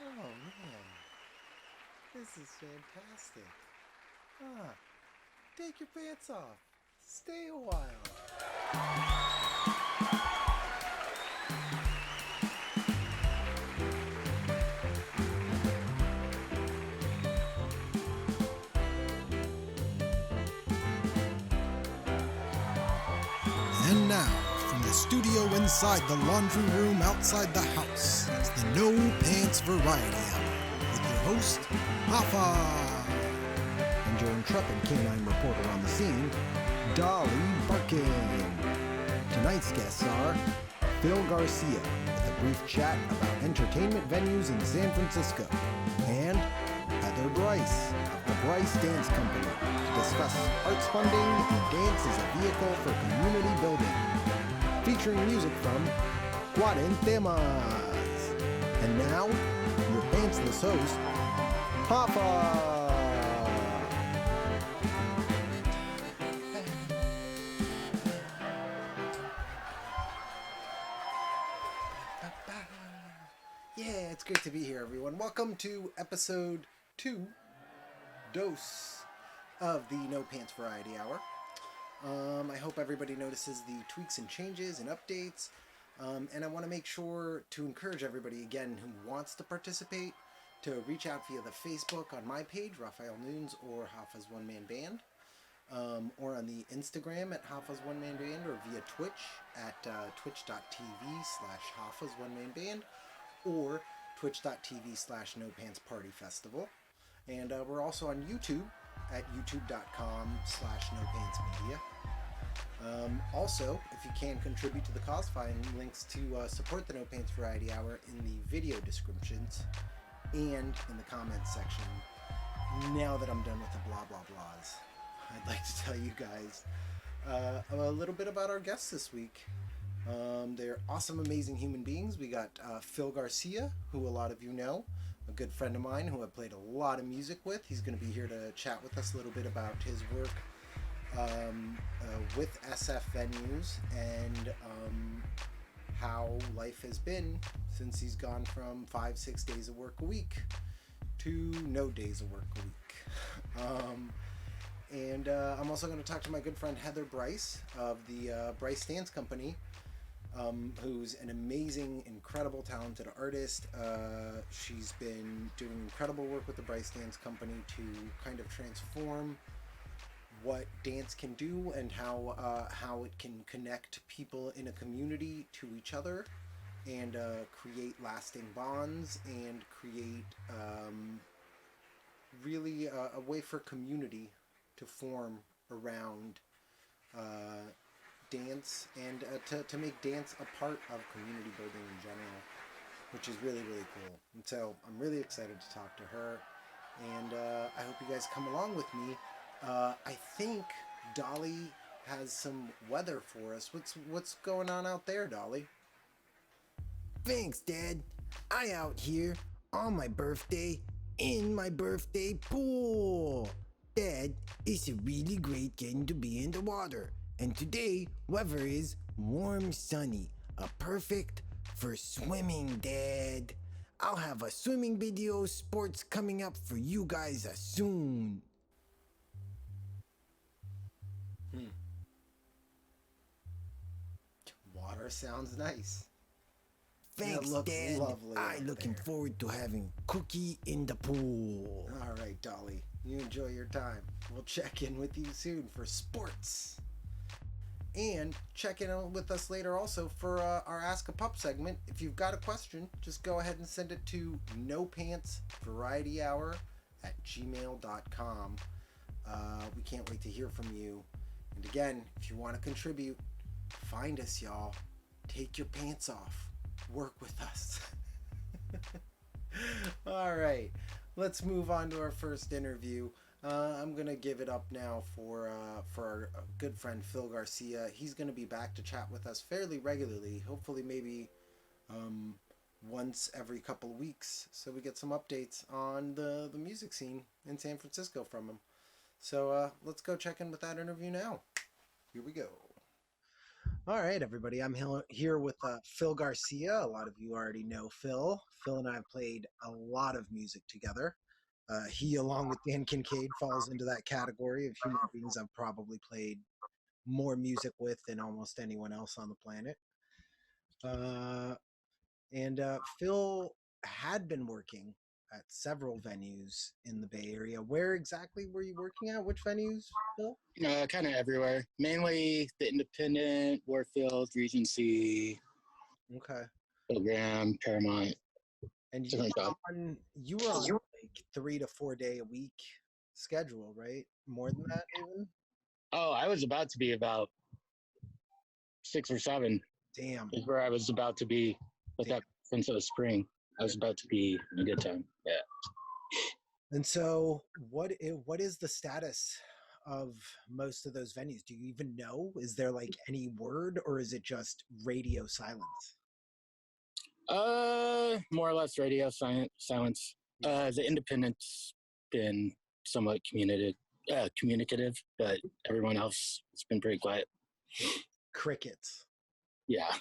Oh man, this is fantastic. Ah, take your pants off. Stay a while. And now, from the studio inside the laundry room outside the house, it's the No Pants Variety Hour with your host, Rafa. And your intrepid canine reporter on the scene, Dolly Barkin. Tonight's guests are Phil Garcia with a brief chat about entertainment venues in San Francisco, and Heather Bryce of the Bryce Dance Company to discuss arts funding and dance as a vehicle for community building. Featuring music from Quarentemas. And now, your pantsless host, Rafa. Yeah, it's great to be here, everyone. Welcome to episode 2, dose of the No Pants Variety Hour. I hope everybody notices the tweaks and changes and updates. And I want to make sure to encourage everybody, again, who wants to participate, to reach out via the Facebook on my page, RafaelNunes, or Hafa's One Man Band, or on the Instagram at Hafa's One Man Band, or via Twitch at twitch.tv/Hafa's One Man Band, or twitch.tv/No Pants Party Festival. And we're also on YouTube at youtube.com/No Pants Media. Also, if you can contribute to the cause, find links to support the No Pants Variety Hour in the video descriptions and in the comments section. Now that I'm done with the blah blah blahs, I'd like to tell you guys a little bit about our guests this week. They're awesome, amazing human beings. We got Phil Garcia, who a lot of you know, a good friend of mine who I played a lot of music with. He's going to be here to chat with us a little bit about his work with SF venues and how life has been since he's gone from 5-6 days of work a week to no days of work a week. And I'm also going to talk to my good friend Heather Bryce of the Bryce Dance Company, who's an amazing, incredible, talented artist. She's been doing incredible work with the Bryce Dance Company to kind of transform what dance can do and how it can connect people in a community to each other and create lasting bonds and create really a way for community to form around dance and to make dance a part of community building in general, which is really, really cool. And so I'm really excited to talk to her, and I hope you guys come along with me. I think Dolly has some weather for us. What's going on out there, Dolly? Thanks, Dad. I out here on my birthday in my birthday pool. Dad, it's really great getting to be in the water. And today, weather is warm, sunny. A perfect for swimming, Dad. I'll have a swimming video sports coming up for you guys soon. Water sounds nice. Thanks, It looks Dad. lovely I out looking there. forward to having cookie in the pool. All right, Dolly. You enjoy your time. We'll check in with you soon for sports. And check in with us later also for our Ask a Pup segment. If you've got a question, just go ahead and send it to nopantsvarietyhour at gmail.com. We can't wait to hear from you. And again, if you want to contribute, find us, y'all. Take your pants off. Work with us. All right, let's move on to our first interview. I'm gonna give it up now for our good friend Phil Garcia. He's gonna be back to chat with us fairly regularly. Hopefully, maybe once every couple of weeks, so we get some updates on the music scene in San Francisco from him. So let's go check in with that interview now. Here we go. All right, everybody. I'm here with Phil Garcia. A lot of you already know Phil. Phil and I have played a lot of music together. He, along with Dan Kincaid, falls into that category of human beings I've probably played more music with than almost anyone else on the planet. And Phil had been working at several venues in the Bay Area. Where exactly were you working at? Which venues, Phil? Kind of everywhere. Mainly the Independent, Warfield, Regency, Okay. Program, Paramount, And you different job. were on like 3 to 4 day a week schedule, right? More than that, even. Oh, I was about to be about 6 or 7 Damn. is where I was about to be with that since it was spring. I was about to be in a good time. Yeah. And so, what is the status of most of those venues? Do you even know? Is there like any word, or is it just radio silence? More or less radio silence. The Independent's been somewhat communicative, but everyone else has been pretty quiet. Crickets. Yeah.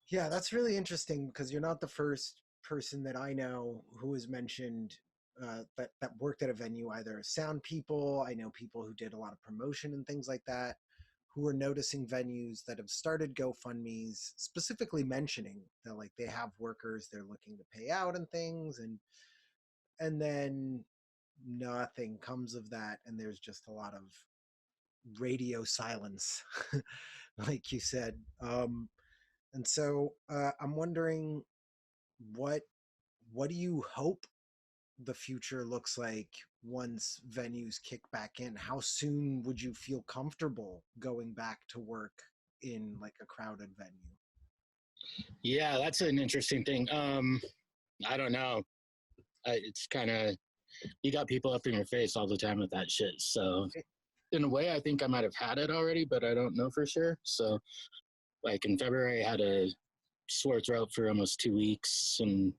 Yeah, that's really interesting because you're not the first person that I know who has mentioned that worked at a venue, either sound people. I know people who did a lot of promotion and things like that, who are noticing venues that have started GoFundMe's, specifically mentioning that like they have workers they're looking to pay out and things, and then nothing comes of that, and there's just a lot of radio silence, like you said. And so I'm wondering what what do you hope the future looks like once venues kick back in? How soon would you feel comfortable going back to work in like a crowded venue? Yeah, that's an interesting thing. I don't know. It's kind of, you got people up in your face all the time with that shit. So in a way, I think I might have had it already, but I don't know for sure. So like in February, I had a sore throat for almost 2 weeks and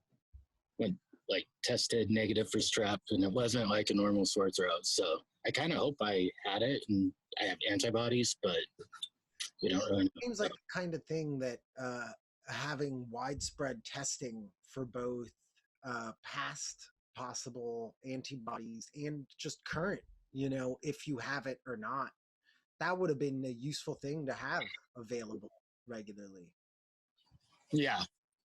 went like tested negative for strep, and it wasn't like a normal sore throat. So I kind of hope I had it and I have antibodies, but we don't really know. Seems like the kind of thing that having widespread testing for both past possible antibodies and just current, if you have it or not, that would have been a useful thing to have available regularly, Yeah.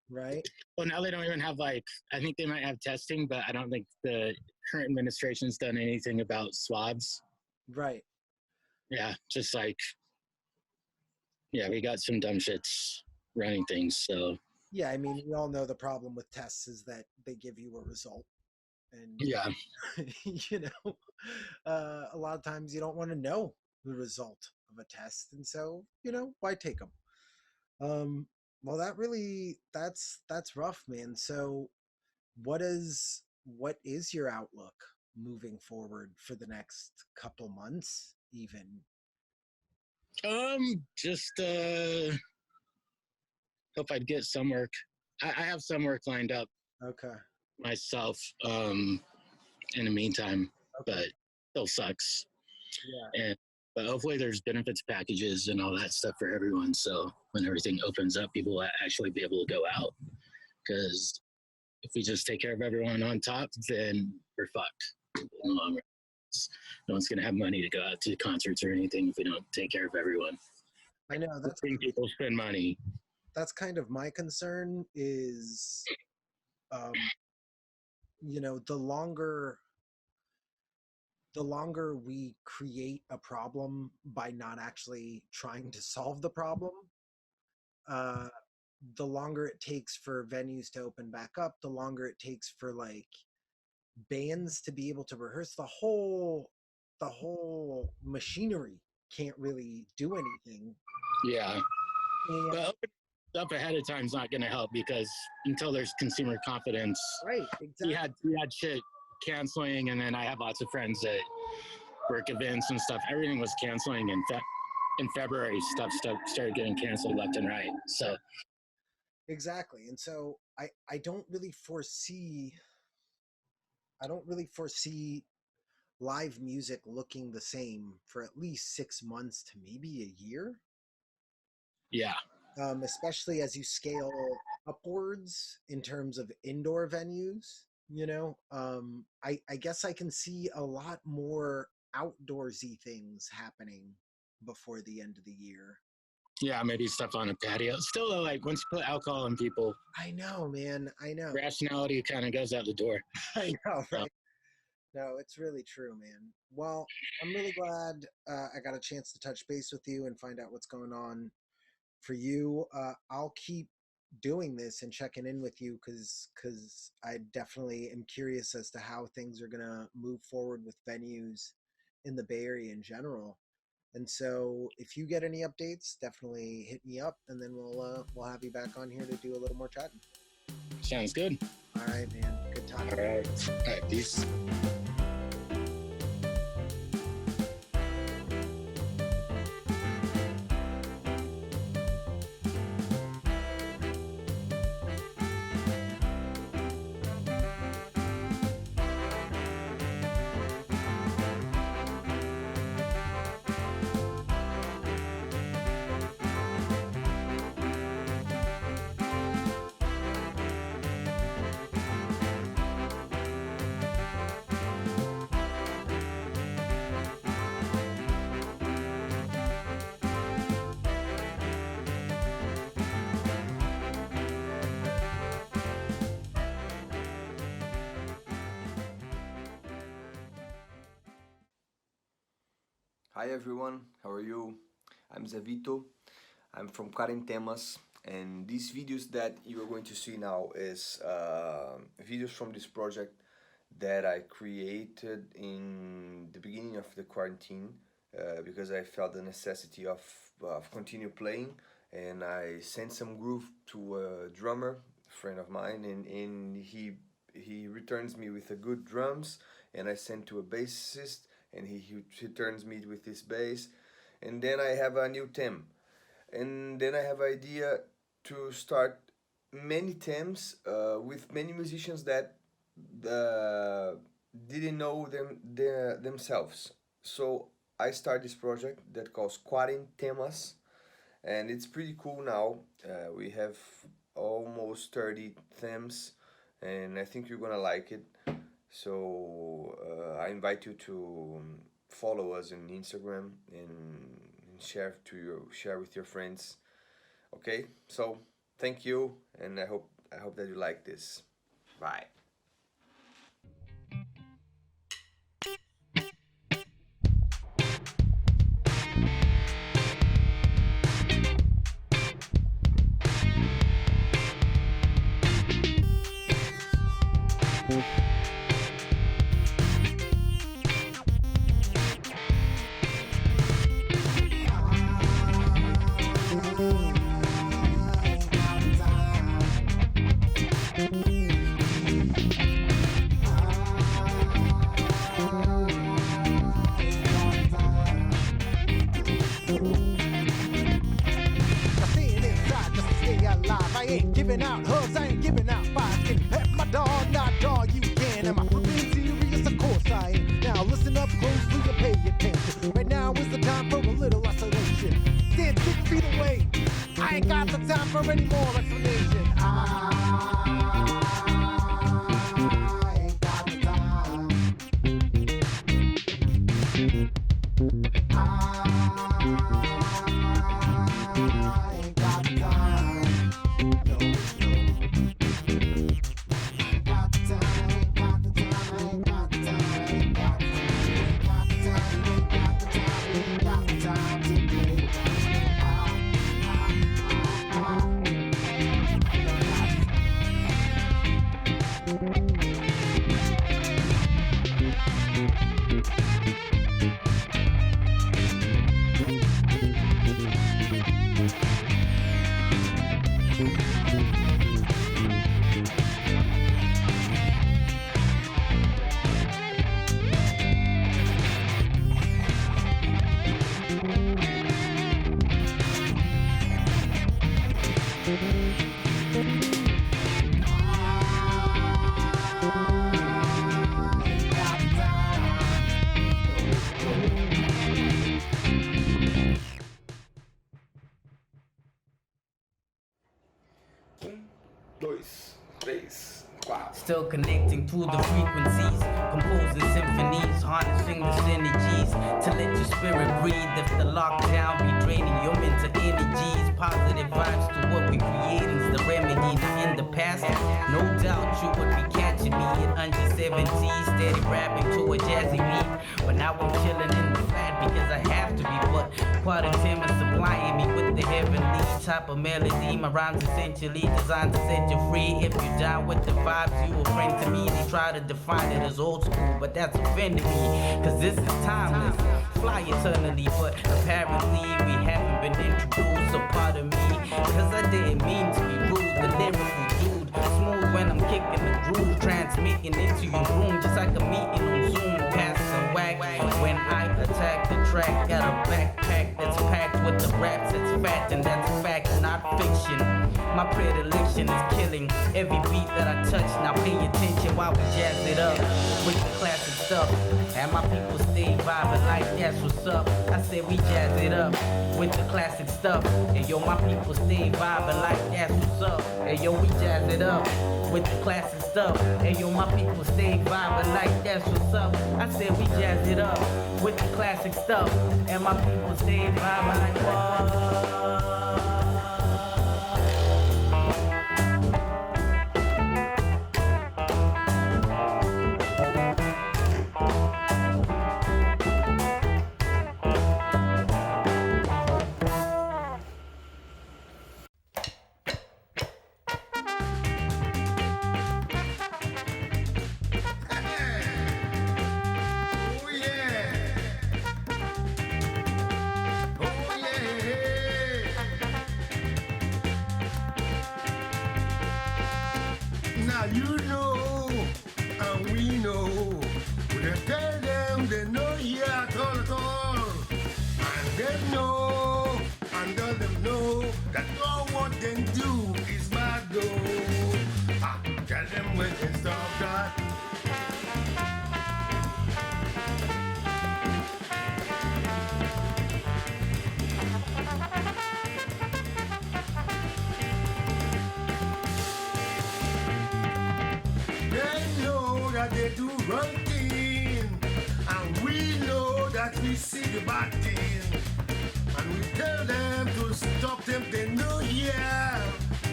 right? Well, now they don't even have I think they might have testing, but I don't think the current administration's done anything about swabs. Right. Yeah, just we got some dumb shits running things. So Yeah, I mean, we all know the problem with tests is that they give you a result, and yeah, a lot of times you don't want to know the result of a test, and so why take them? Well, that's rough, man. So, what is your outlook moving forward for the next couple months, even? just hope I'd get some work. I have some work lined up Okay. myself. In the meantime, but still sucks. Yeah. But hopefully there's benefits packages and all that stuff for everyone. So when everything opens up, people will actually be able to go out. Because if we just take care of everyone on top, then we're fucked in the long run. No one's going to have money to go out to concerts or anything if we don't take care of everyone. I know that's when people spend money. That's kind of my concern is, the longer we create a problem by not actually trying to solve the problem, the longer it takes for venues to open back up, the longer it takes for like bands to be able to rehearse. The whole machinery can't really do anything. Yeah. But up ahead of time is not going to help, because until there's consumer confidence, right? Exactly. We had shit canceling, and then I have lots of friends that work events and stuff. Everything was canceling in February. Stuff started getting canceled left and right. So exactly, and so I don't really foresee live music looking the same for at least 6 months to maybe a year. Yeah. Especially as you scale upwards in terms of indoor venues. I guess I can see a lot more outdoorsy things happening before the end of the year. Yeah, maybe stuff on a patio. Still, though, like once you put alcohol in people, I know, man. I know. rationality kind of goes out the door. I know, So, right? No, it's really true, man. Well, I'm really glad I got a chance to touch base with you and find out what's going on for you. I'll keep doing this and checking in with you because I definitely am curious as to how things are gonna move forward with venues in the Bay Area in general. And so, if you get any updates, definitely hit me up, and then we'll have you back on here to do a little more chatting. sounds good. All right, man. Good talking. All right, peace. Hi everyone, how are you? I'm Zavito. I'm from Quarentemas, and these videos that you are going to see now is videos from this project that I created in the beginning of the quarantine because I felt the necessity of continue playing, and I sent some groove to a drummer, a friend of mine, and he returns me with a good drums, and I sent to a bassist, and he turns me with his bass, and then I have a new theme, and then I have idea to start many themes with many musicians that didn't know themselves. So I start this project that calls Quarentemas, and it's pretty cool now. We have almost 30 themes, and I think you're gonna like it. So I invite you to follow us on Instagram and share with your friends. Okay, so thank you, and I hope that you like this. Bye. Staying inside just to stay alive. I ain't giving out hugs, I ain't giving out vibes. Can you pet my dog? Not dog, you can. Am I being serious? Of course I am. Now listen up closely and pay attention. Right now is the time for a little isolation. Stand 6 feet away. I ain't got the time for any more explanation. I ain't got the time. I ain't got the time. No, ain't got the time, ain't got the time, ain't got the time, ain't got the time, ain't got the time, ain't got the time today. still connecting through the frequencies, composing symphonies, harnessing the synergies to let your spirit breathe. If the lockdown be draining your mental energies, positive vibes to what we creating's the remedy. Now in the past, no doubt you would be catching me at under 70s, steady rapping to a jazzy beat. But now I'm chilling in the flat because I have to be. But Quarentemas supplying me with the heavenly type of melody. My rhymes essentially designed to set you free. If you down with the vibes, you a friend to me. They try to define it as old school, but that's offending me, cause this is timeless, fly eternally. But apparently we haven't been introduced, so pardon me, cause I didn't mean to be rude. The lyrical dude, smooth when I'm kicking the groove, transmitting into your room just like a meeting on Zoom. Pass some whack when I attack the track. Got a backpack that's packed with the raps that's fat, and that's fact, not fiction. My predilection is killing every beat that I touch. Now pay attention while we jazz it up with the classic stuff, and my people stay vibing like that's what's up. I said we jazz it up with the classic stuff, and yo, my people stay vibing like that's what's up. And yo, we jazz it up with the classic stuff, and yo, my people stay vibing like that's what's up. I said we jazz it up with the classic stuff, and my people stay vibing like what? Now you know, and we know. We can tell them they know here at all. And they know, and all them know, that all what they do is bad though. Tell them when they stop that. They know that they do wrong thing, and we know that we see the bad thing, and we tell them to stop them. They know yeah,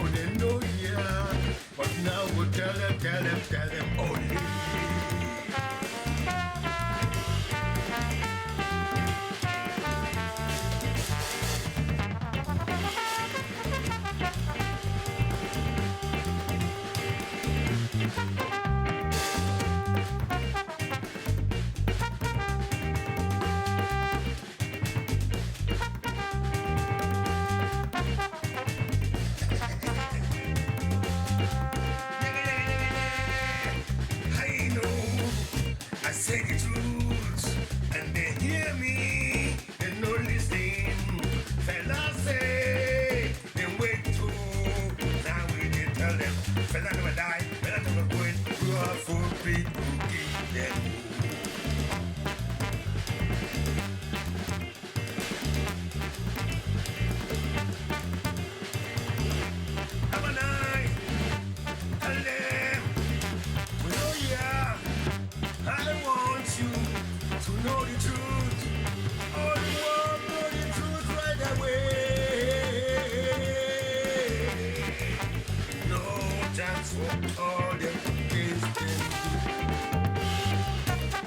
oh they know yeah, but now we tell them only. I know, I say the truth, and they hear me, they no listen. Fellas say, they wait too. Now we can tell them, fella never die, fella never quit. We are for people who keep them. Have a night, tell them, we know yeah. I want you to know the truth. All the world know the truth right away. No chance for all them things they do.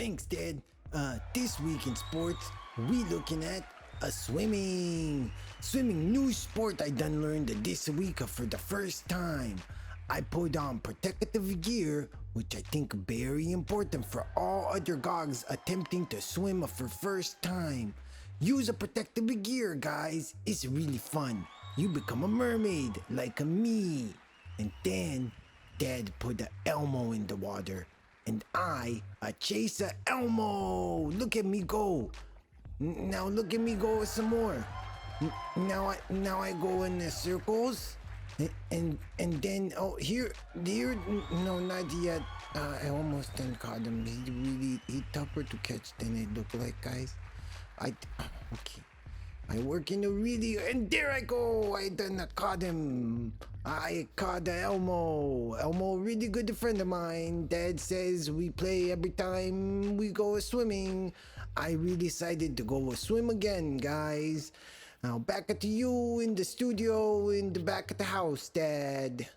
Thanks, Dad. This week in sports, we looking at swimming. Swimming, new sport I done learned this week for the first time. I put on protective gear, which I think very important for all other dogs attempting to swim for first time. Use a protective gear, guys. It's really fun. You become a mermaid, like me. And then, Dad put Elmo in the water. And I chase Elmo. Look at me go. Now look at me go some more. Now I go in the circles. And then, oh, here, no, not yet. I almost done caught him. He tougher to catch than it look like, guys. Okay. I work in and there I go. I done caught him. I caught Elmo. Elmo, really good friend of mine. Dad says we play every time we go swimming. I really decided to go swim again, guys. Now back to you in the studio, in the back of the house, Dad.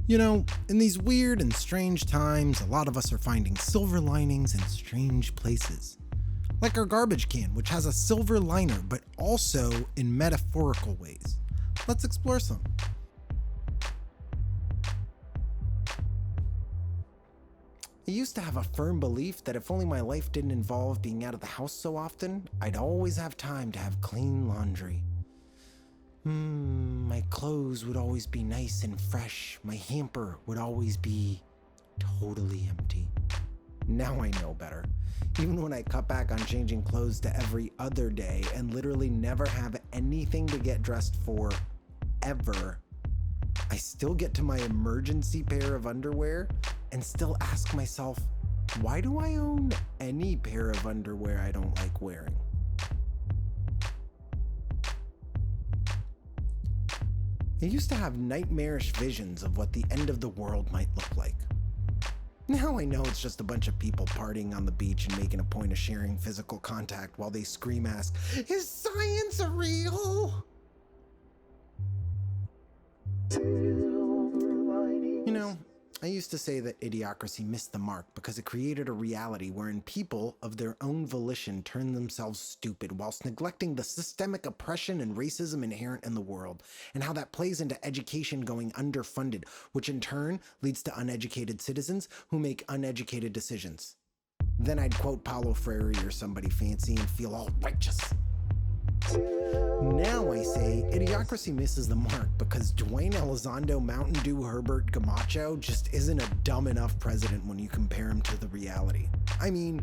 You know, in these weird and strange times, a lot of us are finding silver linings in strange places. Like our garbage can, which has a silver liner, but also in metaphorical ways. Let's explore some. I used to have a firm belief that if only my life didn't involve being out of the house so often, I'd always have time to have clean laundry. My clothes would always be nice and fresh. My hamper would always be totally empty. Now I know better. Even when I cut back on changing clothes to every other day and literally never have anything to get dressed for ever, I still get to my emergency pair of underwear and still ask myself, why do I own any pair of underwear I don't like wearing? I used to have nightmarish visions of what the end of the world might look like. Now I know it's just a bunch of people partying on the beach and making a point of sharing physical contact while they scream ask, "Is science real?" You know, I used to say that Idiocracy missed the mark because it created a reality wherein people of their own volition turn themselves stupid whilst neglecting the systemic oppression and racism inherent in the world, and how that plays into education going underfunded, which in turn leads to uneducated citizens who make uneducated decisions. Then I'd quote Paulo Freire or somebody fancy and feel all righteous. Now I say Idiocracy misses the mark because Dwayne Elizondo Mountain Dew Herbert Camacho just isn't a dumb enough president when you compare him to the reality. I mean,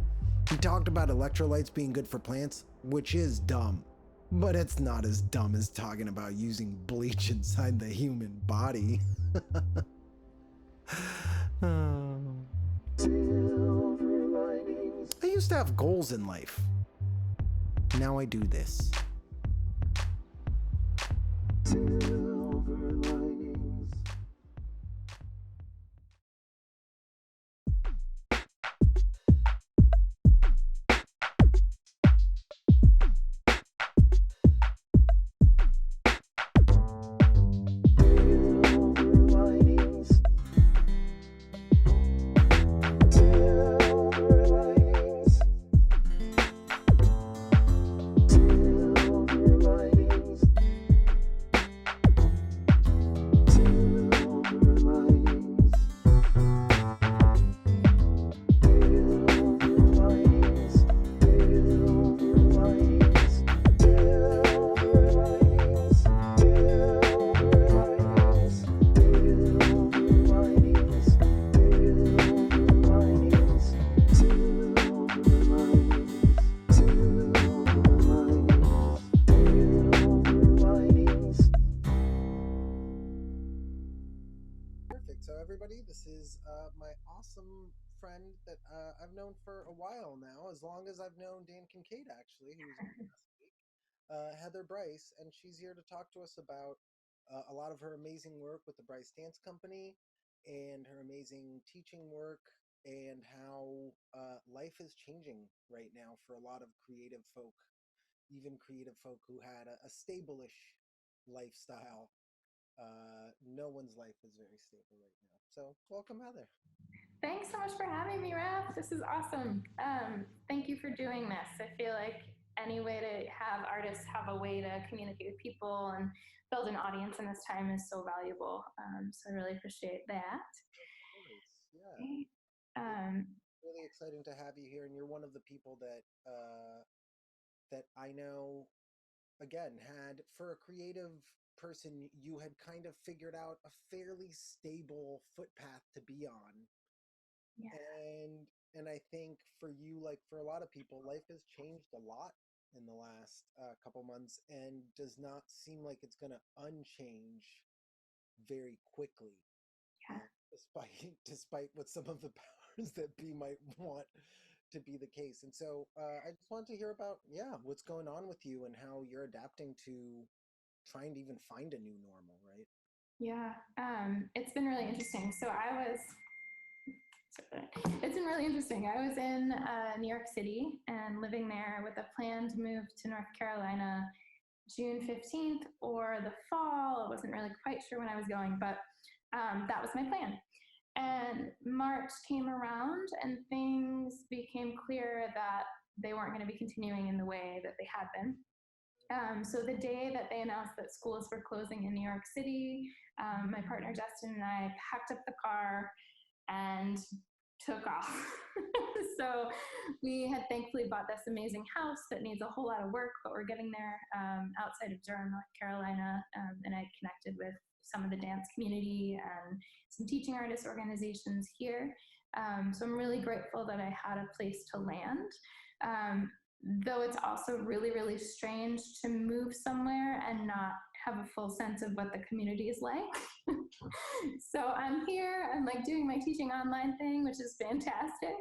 he talked about electrolytes being good for plants, which is dumb, but it's not as dumb as talking about using bleach inside the human body. I used to have goals in life. Now I do this. Perfect. So everybody, this is my awesome friend that I've known for a while now, as long as I've known Dan Kincaid, actually, who was on last week, Heather Bryce, and she's here to talk to us about a lot of her amazing work with the Bryce Dance Company and her amazing teaching work and how life is changing right now for a lot of creative folk, even creative folk who had a stable-ish lifestyle. No one's life is very stable right now. So welcome, Heather. Thanks so much for having me, Raph. This is awesome. Thank you for doing this. I feel like any way to have artists have a way to communicate with people and build an audience in this time is so valuable. So I really appreciate that. Of course, yeah. Really exciting to have you here, and you're one of the people that that I know. Again, had for a creative person, you had kind of figured out a fairly stable footpath to be on. Yeah. And I think for you, like for a lot of people, life has changed a lot in the last couple months and does not seem like it's going to unchange very quickly. Yeah. Despite what some of the powers that be might want to be the case. And so I just want to hear about, what's going on with you and how you're adapting to trying to even find a new normal, right? Yeah. It's been really interesting. It's been really interesting. I was in New York City and living there with a plan to move to North Carolina June 15th or the fall. I wasn't really quite sure when I was going, but that was my plan. And March came around and things became clear that they weren't going to be continuing in the way that they had been. So the day that they announced that schools were closing in New York City, my partner Justin and I packed up the car and took off. So we had thankfully bought this amazing house that needs a whole lot of work, but we're getting there outside of Durham, North Carolina. And I connected with some of the dance community and some teaching artist organizations here. So I'm really grateful that I had a place to land. Though it's also really, really strange to move somewhere and not have a full sense of what the community is like. So I'm here, I'm like doing my teaching online thing, which is fantastic.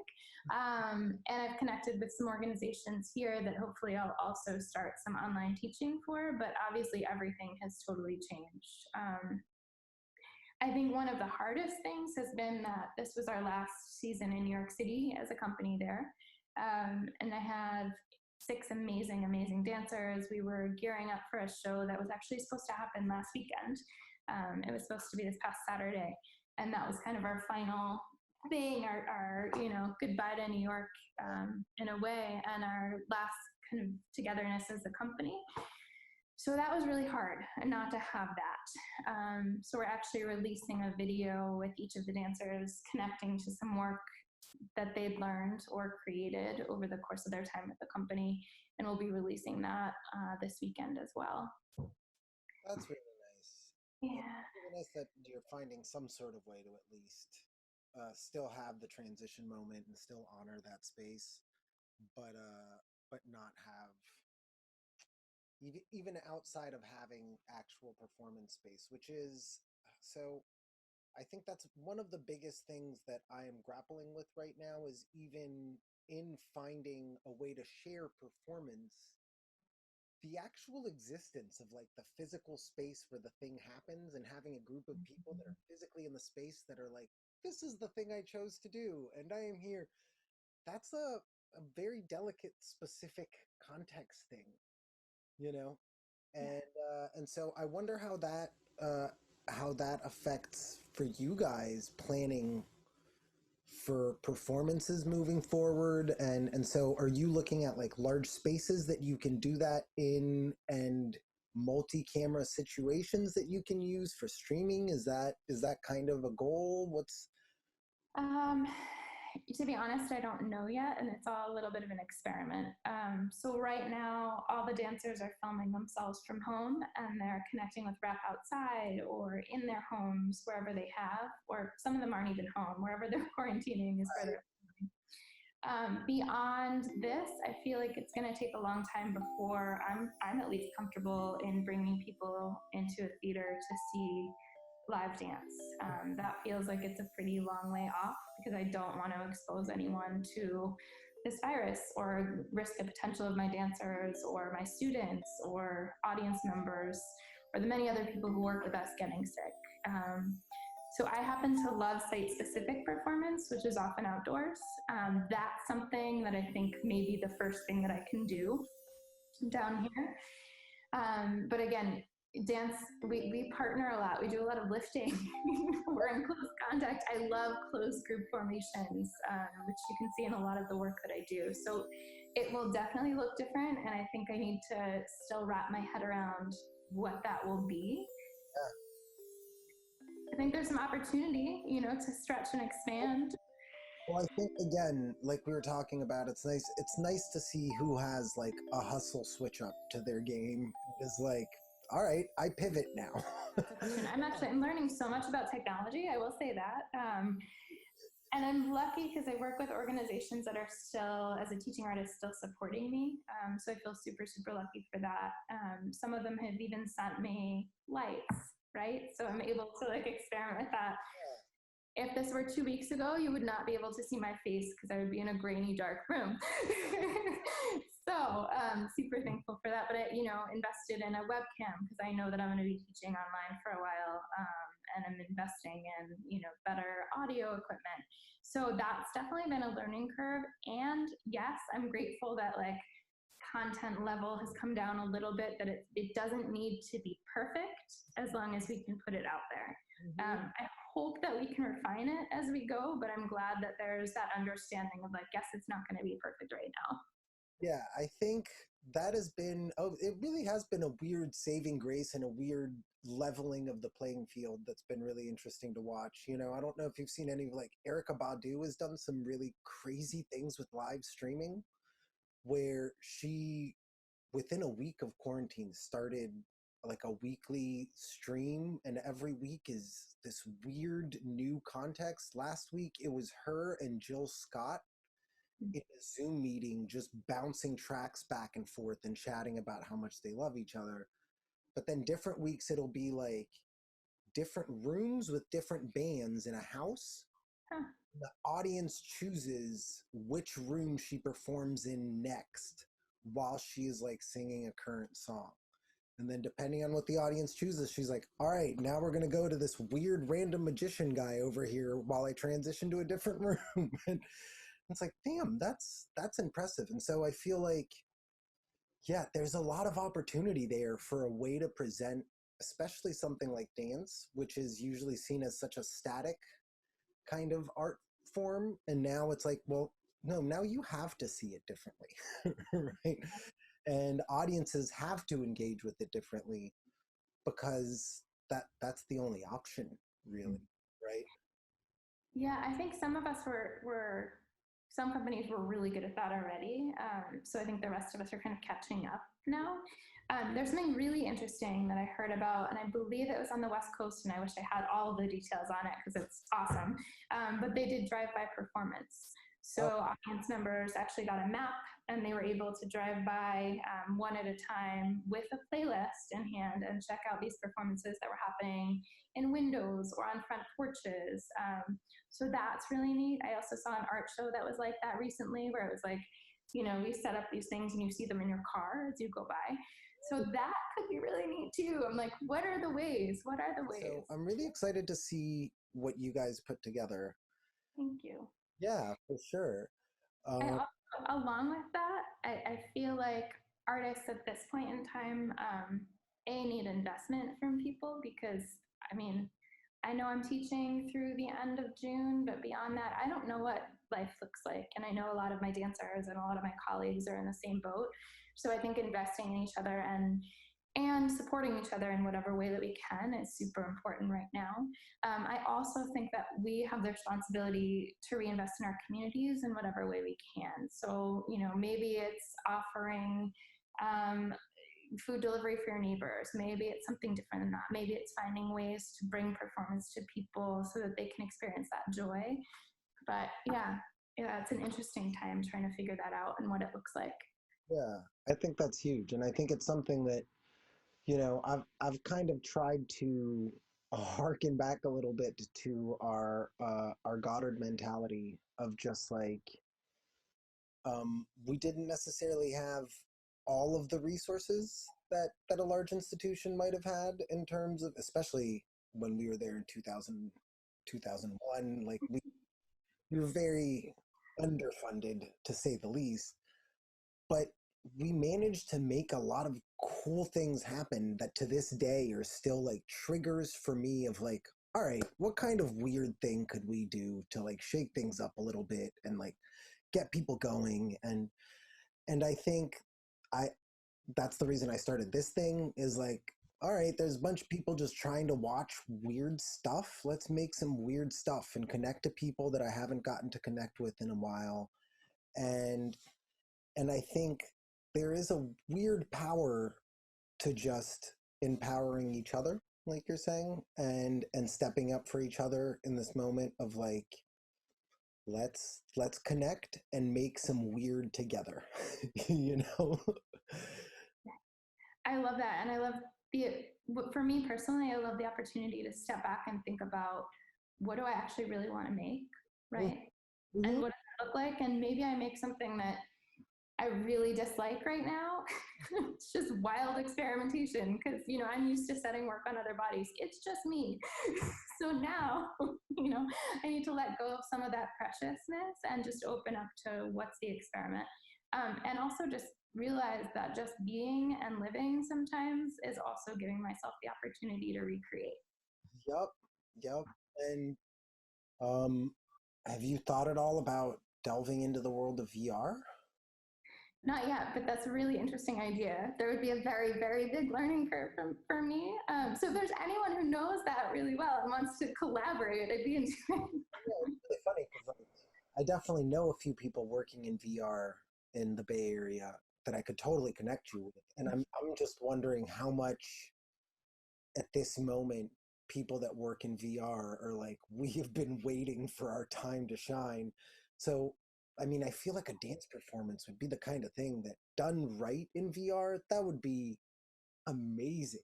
And I've connected with some organizations here that hopefully I'll also start some online teaching for, but obviously everything has totally changed. I think one of the hardest things has been that this was our last season in New York City as a company there. And I have 6 amazing, amazing dancers. We were gearing up for a show that was actually supposed to happen last weekend. It was supposed to be this past Saturday. And that was kind of our final thing, our goodbye to New York in a way, and our last kind of togetherness as a company. So that was really hard not to have that. So we're actually releasing a video with each of the dancers connecting to some work that they'd learned or created over the course of their time at the company. And we'll be releasing that this weekend as well. That's really nice. Yeah. It's really nice that you're finding some sort of way to at least still have the transition moment and still honor that space, but not have, even outside of having actual performance space, which is, so I think that's one of the biggest things that I am grappling with right now, is even in finding a way to share performance, the actual existence of like the physical space where the thing happens and having a group of people that are physically in the space that are like, this is the thing I chose to do and I am here. That's a very delicate, specific context thing, you know? And so I wonder how that affects for you guys planning for performances moving forward. And so are you looking at like large spaces that you can do that in, and multi-camera situations that you can use for streaming? Is that kind of a goal? What's to be honest, I don't know yet, and it's all a little bit of an experiment. So right now, all the dancers are filming themselves from home, and they're connecting with rep outside or in their homes, wherever they have, or some of them aren't even home, wherever they're quarantining is where they're filming. Beyond this, I feel like it's going to take a long time before I'm at least comfortable in bringing people into a theater to see live dance. That feels like it's a pretty long way off because I don't want to expose anyone to this virus or risk the potential of my dancers or my students or audience members or the many other people who work with us getting sick. So I happen to love site-specific performance, which is often outdoors. That's something that I think may be the first thing that I can do down here. But again, dance, we partner a lot. We do a lot of lifting. We're in close contact. I love closed group formations, which you can see in a lot of the work that I do. So it will definitely look different. And I think I need to still wrap my head around what that will be. I think there's some opportunity, to stretch and expand. Well, I think again, like we were talking about, it's nice to see who has like a hustle switch up to their game. It's like, all right, I pivot now. I'm learning so much about technology, I will say that. And I'm lucky because I work with organizations that are still, as a teaching artist, still supporting me. So I feel super, super lucky for that. Some of them have even sent me lights, right? So I'm able to like experiment with that. If this were 2 weeks ago, you would not be able to see my face because I would be in a grainy, dark room. So super thankful for that. But I, invested in a webcam because I know that I'm going to be teaching online for a while, and I'm investing in, better audio equipment. So that's definitely been a learning curve. And yes, I'm grateful that like content level has come down a little bit, that it doesn't need to be perfect as long as we can put it out there. I hope that we can refine it as we go, but I'm glad that there's that understanding of like, yes, it's not going to be perfect right now. Yeah, I think that has been, it really has been a weird saving grace and a weird leveling of the playing field that's been really interesting to watch. I don't know if you've seen any, like Erykah Badu has done some really crazy things with live streaming where she, within a week of quarantine, started like a weekly stream, and every week is this weird new context. Last week, it was her and Jill Scott in a Zoom meeting, just bouncing tracks back and forth and chatting about how much they love each other. But then different weeks, it'll be like different rooms with different bands in a house. The audience chooses which room she performs in next while she is like singing a current song. And then depending on what the audience chooses, she's like, all right, now we're going to go to this weird random magician guy over here while I transition to a different room. And it's like, damn, that's impressive. And so I feel like, yeah, there's a lot of opportunity there for a way to present, especially something like dance, which is usually seen as such a static kind of art form. And now it's like, well, no, now you have to see it differently, right? And audiences have to engage with it differently because that's the only option, really, right? Yeah, I think some of us some companies were really good at that already. So I think the rest of us are kind of catching up now. There's something really interesting that I heard about, and I believe it was on the West Coast, and I wish I had all the details on it because it's awesome. But they did drive-by performance. So audience members actually got a map, and they were able to drive by one at a time with a playlist in hand and check out these performances that were happening in windows or on front porches. So that's really neat. I also saw an art show that was like that recently, where it was like, we set up these things and you see them in your car as you go by. So that could be really neat too. I'm like, what are the ways? What are the ways? So I'm really excited to see what you guys put together. Thank you. Yeah, for sure. Along with that, I feel like artists at this point in time, need investment from people because, I know I'm teaching through the end of June, but beyond that, I don't know what life looks like. And I know a lot of my dancers and a lot of my colleagues are in the same boat. So I think investing in each other and supporting each other in whatever way that we can is super important right now. I also think that we have the responsibility to reinvest in our communities in whatever way we can. So, maybe it's offering food delivery for your neighbors. Maybe it's something different than that. Maybe it's finding ways to bring performance to people so that they can experience that joy. But yeah, it's an interesting time trying to figure that out and what it looks like. Yeah, I think that's huge. And I think it's something that, I've kind of tried to harken back a little bit to our Goddard mentality of just like we didn't necessarily have all of the resources that a large institution might have had in terms of, especially when we were there in 2000, 2001. Like we were very underfunded, to say the least, but we managed to make a lot of cool things happen that to this day are still like triggers for me of like, all right, what kind of weird thing could we do to like shake things up a little bit and like get people going? And I think I that's the reason I started this thing, is like, all right, there's a bunch of people just trying to watch weird stuff. Let's make some weird stuff and connect to people that I haven't gotten to connect with in a while. And I think there is a weird power to just empowering each other, like you're saying, and stepping up for each other in this moment of like, let's connect and make some weird together. You know? I love that. And I love for me personally, I love the opportunity to step back and think about, what do I actually really want to make, right? Mm-hmm. And what does it look like? And maybe I make something that I really dislike right now. It's just wild experimentation because, I'm used to setting work on other bodies. It's just me. So now, I need to let go of some of that preciousness and just open up to what's the experiment. And also just realize that just being and living sometimes is also giving myself the opportunity to recreate. Yep. And have you thought at all about delving into the world of VR? Not yet, but that's a really interesting idea. There would be a very, very big learning curve for me. So if there's anyone who knows that really well and wants to collaborate, I'd be into it. Yeah, it's really funny because I definitely know a few people working in VR in the Bay Area that I could totally connect you with. And I'm just wondering how much at this moment people that work in VR are like, we have been waiting for our time to shine. So I mean, I feel like a dance performance would be the kind of thing that done right in VR, that would be amazing.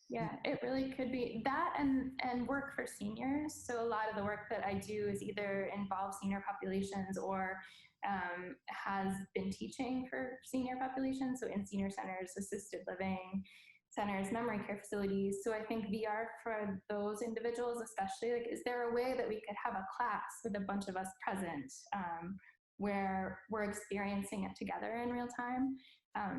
Yeah, it really could be that, and work for seniors. So a lot of the work that I do is either involves senior populations or has been teaching for senior populations. So in senior centers, assisted living centers, memory care facilities. So I think VR for those individuals, especially, like, is there a way that we could have a class with a bunch of us present? Where we're experiencing it together in real time.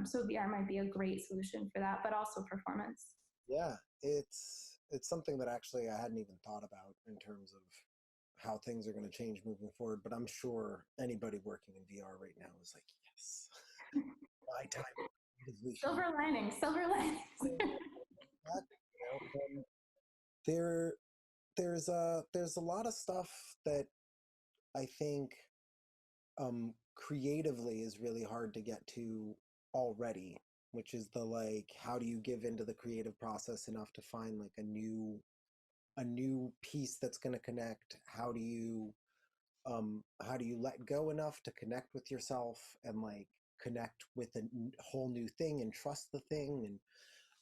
So VR might be a great solution for that, but also performance. Yeah, it's something that actually I hadn't even thought about in terms of how things are going to change moving forward. But I'm sure anybody working in VR right now is like, yes, my time. Silver linings. There's a lot of stuff that I think creatively is really hard to get to already, which is the like, how do you give into the creative process enough to find like a new piece that's going to connect? How do you let go enough to connect with yourself and like connect with a whole new thing and trust the thing?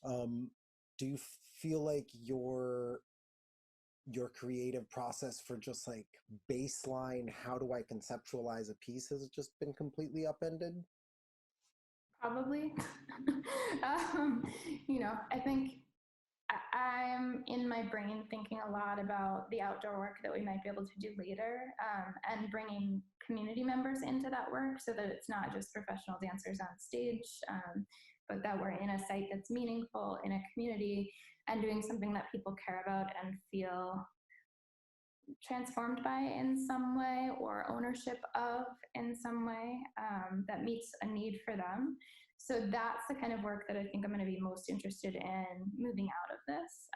And do you feel like your creative process for just like baseline, how do I conceptualize a piece, has just been completely upended? Probably. I think I'm in my brain thinking a lot about the outdoor work that we might be able to do later, and bringing community members into that work so that it's not just professional dancers on stage, but that we're in a site that's meaningful in a community and doing something that people care about and feel transformed by in some way or ownership of in some way, that meets a need for them. So that's the kind of work that I think I'm going to be most interested in moving out of this.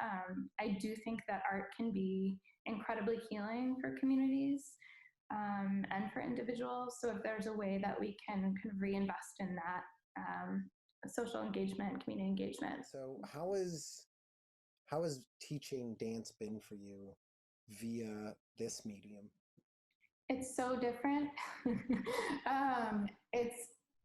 I do think that art can be incredibly healing for communities, and for individuals. So if there's a way that we can kind of reinvest in that, social engagement, community engagement. So how has teaching dance been for you via this medium? It's so different.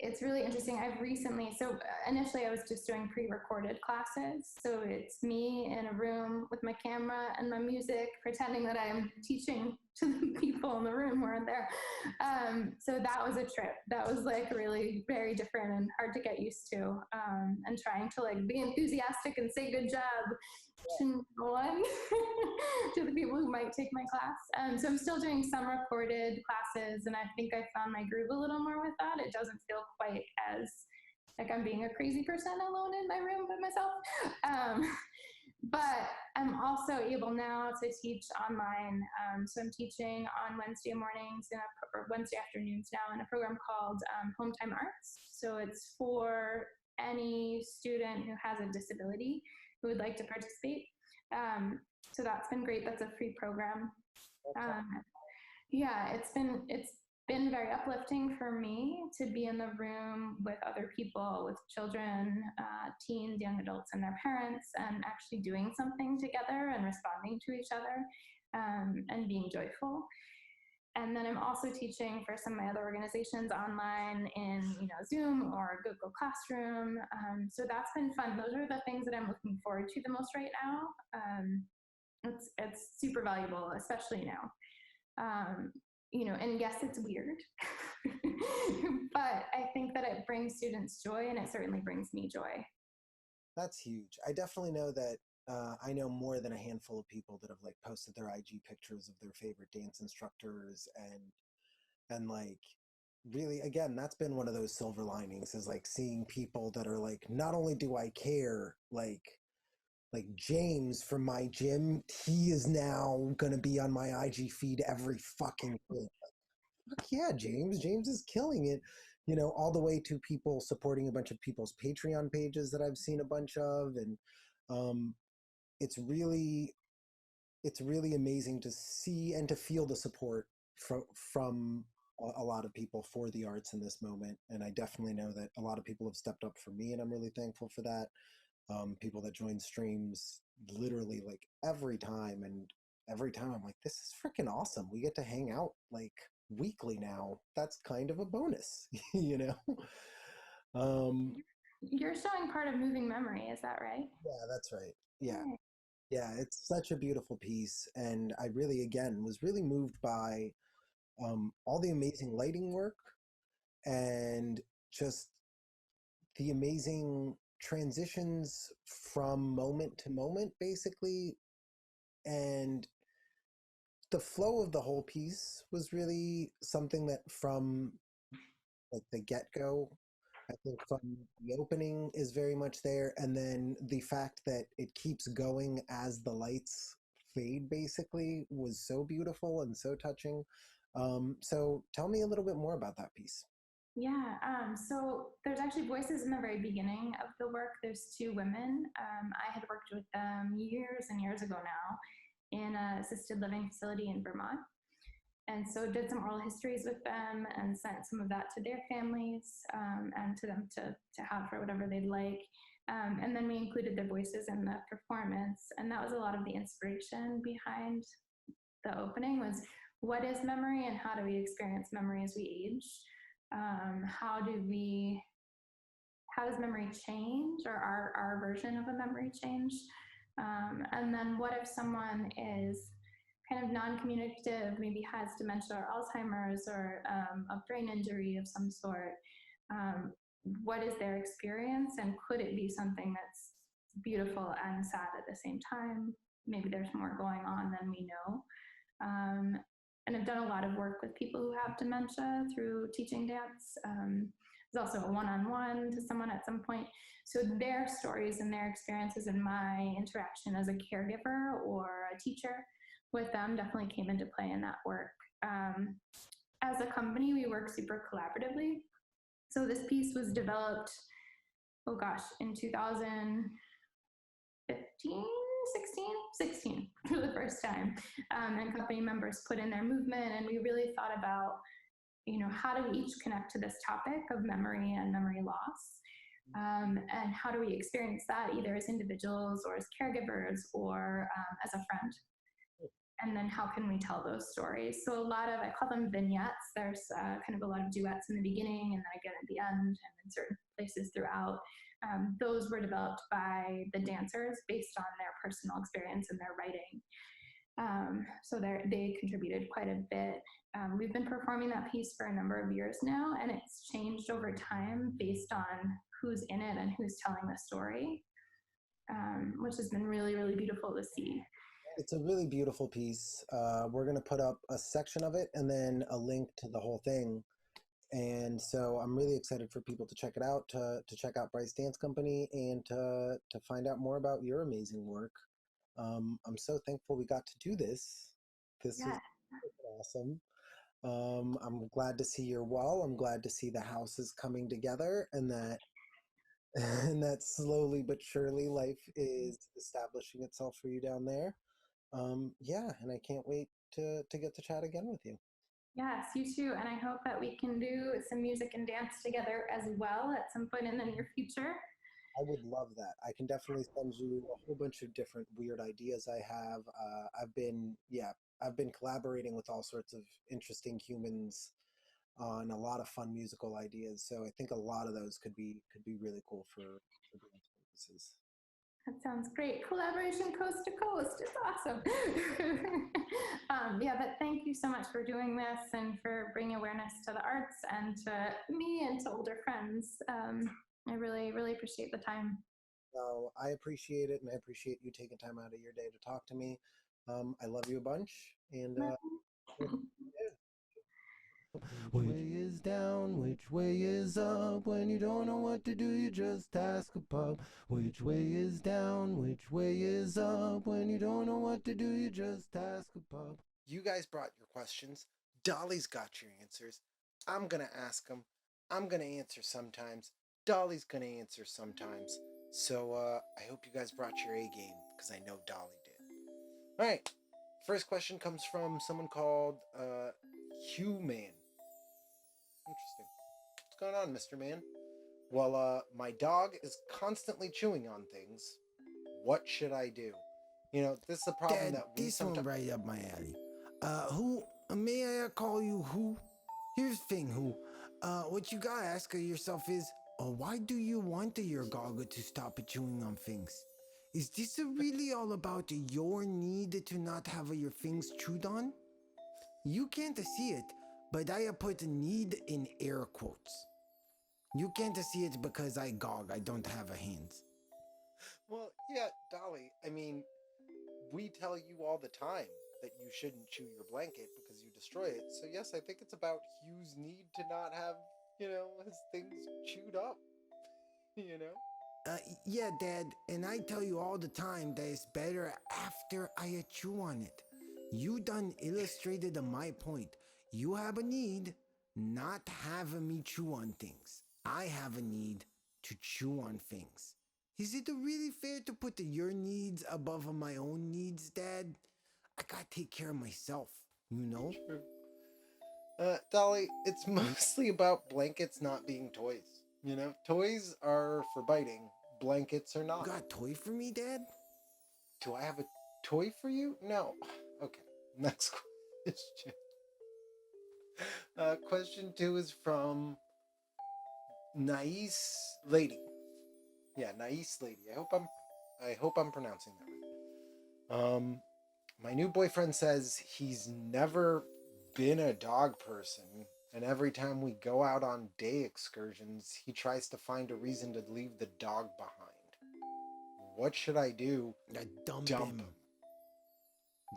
it's really interesting. I've recently, so initially I was just doing pre-recorded classes. So it's me in a room with my camera and my music, pretending that I'm teaching to the people in the room who aren't there. So that was a trip. That was like really very different and hard to get used to. And trying to like be enthusiastic and say good job to no one, to the people who might take my class. So I'm still doing some recorded classes, and I think I found my groove a little more with that. It doesn't feel quite as like I'm being a crazy person alone in my room by myself. But I'm also able now to teach online. So I'm teaching on Wednesday mornings or Wednesday afternoons now in a program called Home Time Arts. So it's for any student who has a disability who would like to participate. So that's been great. That's a free program. Yeah, it's been very uplifting for me to be in the room with other people, with children, teens, young adults, and their parents, and actually doing something together and responding to each other, and being joyful. And then I'm also teaching for some of my other organizations online in Zoom or Google Classroom. So that's been fun. Those are the things that I'm looking forward to the most right now. It's super valuable, especially now. And yes, it's weird, but I think that it brings students joy, and it certainly brings me joy. That's huge. I definitely know that. I know more than a handful of people that have like posted their IG pictures of their favorite dance instructors, and like really, again, that's been one of those silver linings, is like seeing people that are like, not only do I care, like James from my gym, he is now gonna be on my IG feed every fucking day. Fuck yeah, James is killing it. All the way to people supporting a bunch of people's Patreon pages that I've seen a bunch of, and it's really amazing to see and to feel the support from a lot of people for the arts in this moment. And I definitely know that a lot of people have stepped up for me, and I'm really thankful for that. People that join streams literally like every time, and every time I'm like, this is freaking awesome. We get to hang out like weekly now. That's kind of a bonus, You're showing part of Moving Memory, is that right? Yeah, that's right. Yeah, it's such a beautiful piece, and I really, again, was really moved by all the amazing lighting work, and just the amazing transitions from moment to moment, basically. And the flow of the whole piece was really something that, from like the get-go, I think from the opening is very much there, and then the fact that it keeps going as the lights fade basically was so beautiful and so touching. So tell me a little bit more about that piece. Yeah, so there's actually voices in the very beginning of the work. There's two women. I had worked with them years and years ago now in an assisted living facility in Vermont. And so did some oral histories with them and sent some of that to their families, and to them to have for whatever they'd like. And then we included their voices in the performance. And that was a lot of the inspiration behind the opening, was what is memory and how do we experience memory as we age? How does memory change, or our version of a memory change? And then what if someone is kind of non-communicative, maybe has dementia or Alzheimer's, or a brain injury of some sort? What is their experience, and could it be something that's beautiful and sad at the same time? Maybe there's more going on than we know. And I've done a lot of work with people who have dementia through teaching dance. There's also a one-on-one to someone at some point. So their stories and their experiences and my interaction as a caregiver or a teacher with them definitely came into play in that work. As a company, we work super collaboratively. So this piece was developed, in 2015, 16 for the first time. And company members put in their movement, and we really thought about, how do we each connect to this topic of memory and memory loss? And how do we experience that either as individuals or as caregivers or as a friend? and then how can we tell those stories? So a lot of, I call them vignettes. There's kind of a lot of duets in the beginning and then again at the end and in certain places throughout. Those were developed by the dancers based on their personal experience and their writing. So they contributed quite a bit. We've been performing that piece for a number of years now, and it's changed over time based on who's in it and who's telling the story, which has been really, really beautiful to see. It's a really beautiful piece. We're going to put up a section of it and then a link to the whole thing. And so I'm really excited for people to check it out, to check out Bryce Dance Company, and to find out more about your amazing work. I'm so thankful we got to do this. This Yeah. is awesome. I'm glad to see you're well. I'm glad to see the house is coming together, and that and that slowly but surely life is establishing itself for you down there. Yeah, and I can't wait to get to chat again with you. Yes, you too. And I hope that we can do some music and dance together as well at some point in the near future. I would love that. I can definitely send you a whole bunch of different weird ideas I have. I've been collaborating with all sorts of interesting humans on a lot of fun musical ideas. So I think a lot of those could be really cool for dance purposes. That sounds great. Collaboration coast to coast. It's awesome. Yeah, but thank you so much for doing this and for bringing awareness to the arts and to me and to older friends. I really, really appreciate the time. So I appreciate it, and I appreciate you taking time out of your day to talk to me. I love you a bunch, and Which way is down, which way is up? When you don't know what to do, you just ask a pup. Which way is down, which way is up? When you don't know what to do, you just ask a pup. you guys brought your questions. Dolly's got your answers. I'm gonna ask them. I'm gonna answer sometimes. Dolly's gonna answer sometimes. So I hope you guys brought your A game, because I know Dolly did. All right. First question comes from someone called Hugh Man. Interesting. What's going on, Mr. Man? Well, my dog is constantly chewing on things. What should I do? You know, this is a problem Dad, that we this one sometimes... right up my alley. Who, may I call you who? Here's the thing, who. What you gotta ask yourself is, why do you want your dog to stop chewing on things? Is this really all about your need to not have your things chewed on? You can't see it, but I put need in air quotes. You can't see it because I don't have hands. Well, yeah, Dolly, I mean, we tell you all the time that you shouldn't chew your blanket because you destroy it. So yes, I think it's about Hugh's need to not have, his things chewed up, Yeah, Dad, and I tell you all the time that it's better after I chew on it. You done illustrated my point. You have a need not have me chew on things. I have a need to chew on things. Is it really fair to put your needs above my own needs, Dad? I gotta take care of myself, you know? True. Dolly, it's mostly about blankets not being toys. Toys are for biting, blankets are You not. got a toy for me, Dad? Do I have a toy for you? No. Okay, next question. Question 2 is from Nice Lady. Yeah, Nice Lady. I hope I'm pronouncing that right. My new boyfriend says he's never been a dog person, and every time we go out on day excursions, he tries to find a reason to leave the dog behind. What should I do? Dump him.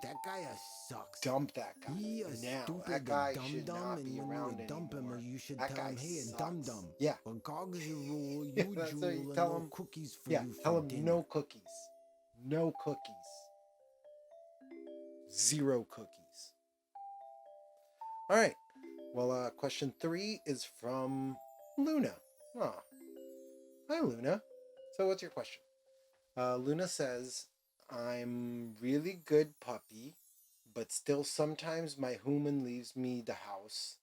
That guy sucks. Dump that guy. He a now. stupid That guy dum should dum, not and be when around you dump anymore. him, you should That tell guy him, hey, sucks. dum dum. Yeah. Well, gogs you rule, Yeah, you that's jewel, what you and tell no him. cookies for Yeah, you tell for him dinner. no cookies. No cookies. 0 cookies. All right. Well, question 3 is from Luna. Oh. Hi, Luna. So what's your question? Luna says, I'm really good puppy, but still sometimes my human leaves me the house.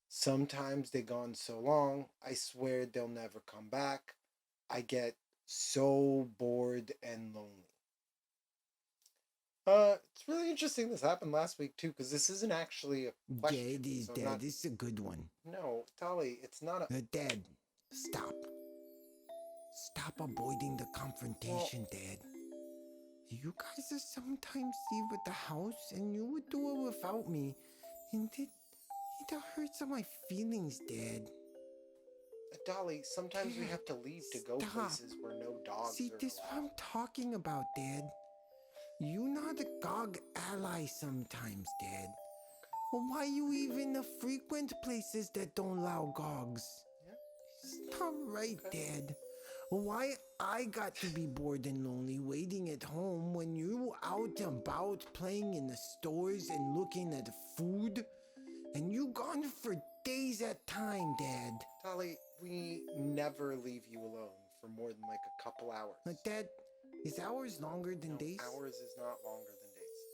Sometimes they gone so long, I swear they'll never come back. I get so bored and lonely. It's really interesting this happened last week too, because this isn't actually a question. Dad, so not- this is a good one. No, Dolly, it's not a. Dad, stop. Stop avoiding the confrontation, Dad. You guys are sometimes leave with the house, and you would do it without me. And it hurts my feelings, Dad. Dolly, sometimes we have to leave to go Stop. places where no dogs See, are this what I'm allowed. talking about, Dad. You not a dog ally sometimes, Dad. Well, why you even frequent places that don't allow dogs? Yeah. It's not right, Dad. Why I got to be bored and lonely waiting at home when you out and about playing in the stores and looking at food? And you gone for days at time, Dad. Dolly, we never leave you alone for more than like a couple hours. Dad, is hours longer than No, days? hours is not longer than days.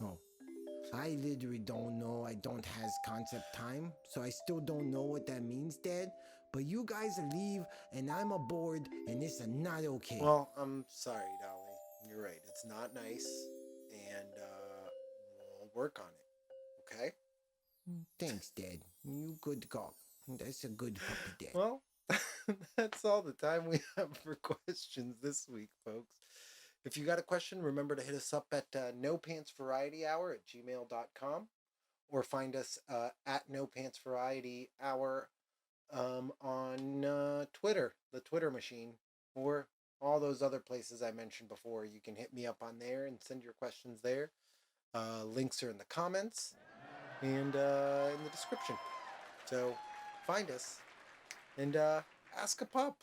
Oh. I literally don't know. I don't has concept time, so I still don't know what that means, Dad. But you guys leave, and I'm aboard, and it's not okay. Well, I'm sorry, Dolly. You're right. It's not nice, and we'll work on it. Okay? Thanks, Dad. You good dog. That's a good puppy, Dad. Well, that's all the time we have for questions this week, folks. If you got a question, remember to hit us up at Nopantsvarietyhour at gmail.com or find us at Nopantsvarietyhour on Twitter, the Twitter machine, or all those other places I mentioned before. You can hit me up on there and send your questions there. Links are in the comments and in the description. So find us and ask a pup.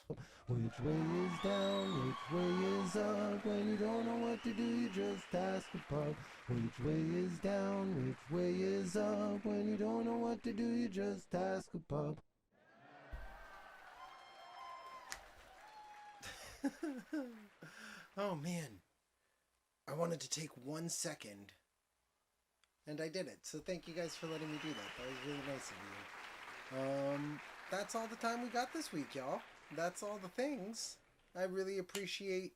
Which way is down, which way is up? When you don't know what to do, you just ask a pup. Which way is down, which way is up? When you don't know what to do, you just ask a pup. Oh man, I wanted to take 1 second and I did it. So thank you guys for letting me do that. That was really nice of you. That's all the time we got this week, y'all. That's all the things. I really appreciate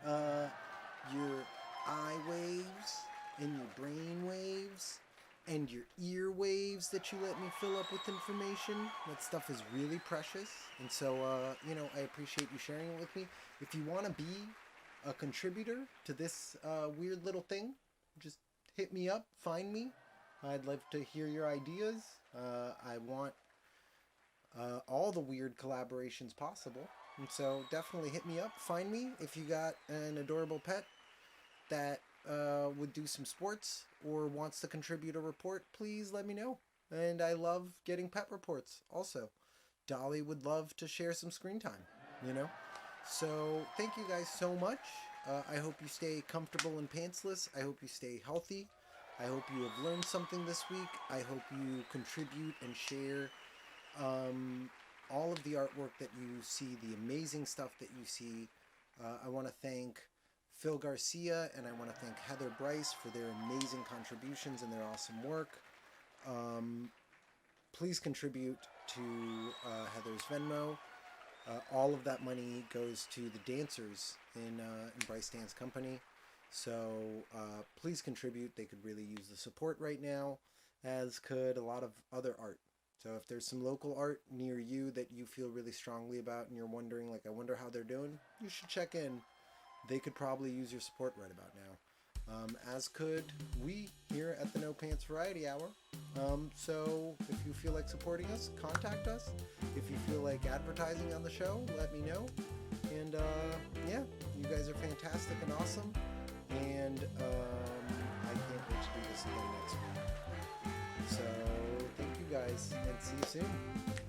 your eye waves and your brain waves and your ear waves that you let me fill up with information. That stuff is really precious. And so, I appreciate you sharing it with me. If you want to be a contributor to this weird little thing, just hit me up, find me. I'd love to hear your ideas. I want all the weird collaborations possible. And so definitely hit me up, find me. If you got an adorable pet that would do some sports or wants to contribute a report, please let me know. And I love getting pet reports also. Dolly would love to share some screen time, So thank you guys so much. I hope you stay comfortable and pantsless. I hope you stay healthy. I hope you have learned something this week. I hope you contribute and share all of the artwork that you see, the amazing stuff that you see. I want to thank Phil Garcia and I want to thank Heather Bryce for their amazing contributions and their awesome work. Please contribute to Heather's Venmo. All of that money goes to the dancers in Bryce Dance Company. So please contribute. They could really use the support right now, as could a lot of other art. So if there's some local art near you that you feel really strongly about and you're wondering, I wonder how they're doing, you should check in. They could probably use your support right about now. As could we here at the No Pants Variety Hour. So if you feel like supporting us, contact us. If you feel like advertising on the show, let me know. And you guys are fantastic and awesome. And I can't wait to do this again next week. So thank you guys and see you soon.